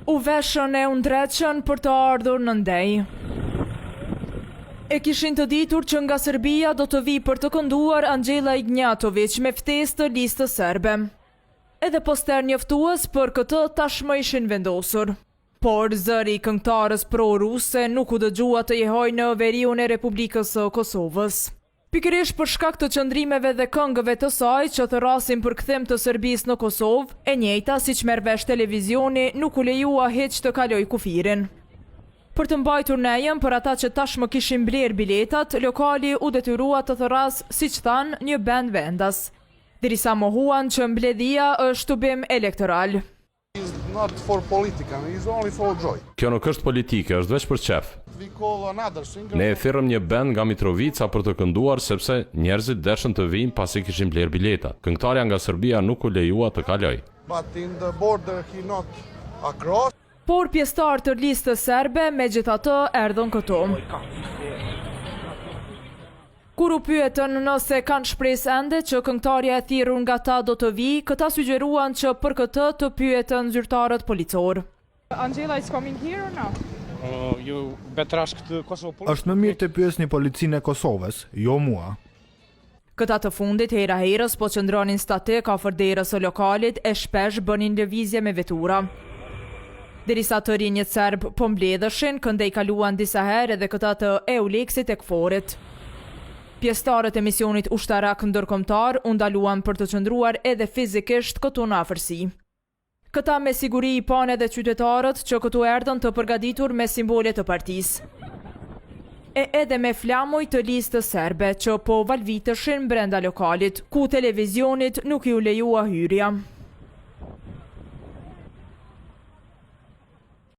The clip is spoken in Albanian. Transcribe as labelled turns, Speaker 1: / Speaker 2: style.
Speaker 1: U veshën e undreqën për të ardhur në ndej. E kishin të ditur që nga Serbia do të vi për të kënduar Anxela Ignjatović me ftesë të listës serbe. Edhe poster njoftues për këtë tashmë ishin vendosur. Por zëri i këngëtarës pro-ruse nuk u dëgjua të jehoj në veriun e Republikës së Kosovës. Pikërisht për shkak të qëndrimeve dhe këngëve të saj që thërrasin për kthim të Serbisë në Kosovë, e njëjta siç merr vesh televizioni nuk u lejua hiç të kaloj kufirin. Për të mbajtur nejen për ata që tashmë kishin bler biletat, lokali u detyrua të thërras, siç thanë, një band vendas. Derisa mohuan që mbledhia është tubim elektoral.
Speaker 2: Kjo nuk është politike, është veç për qef. Ne e thirrëm një band nga Mitrovica për të kënduar sepse njerëzit deshën të vinë pasi kishin bler bileta. Këngëtarja nga Serbia nuk u lejua të kaloj.
Speaker 1: Por pjesëtar të listës serbe megjithatë erdhën këtu. Kur u pyetën nëse kanë shpresë ende që këngëtarja e thirrur nga ta do të vijë, këta sugjeruan që për këtë të pyetën zyrtarët policor.
Speaker 3: Anxela is coming here or no?
Speaker 4: Është më mirë të pyesni policinë e Kosovës, jo mua.
Speaker 1: Këta të fundit hera herës po qëndronin statik afër derës së lokalit e shpesh bënin lëvizje me vetura. Derisa të rinjët serb po mbledheshin, këndej kaluan disa herë edhe këta të Euleksit e Kforit. Pjesëtarët e misionit ushtarak ndërkombëtar u ndaluan për të qëndruar edhe fizikisht këtu në afërsi. Këta me siguri i panë edhe qytetarët që këtu erdhën të përgatitur me simbole të partisë. E edhe me flamuj të listës serbe që po valviteshin brenda lokalit, ku televizionit nuk ju lejua hyrja.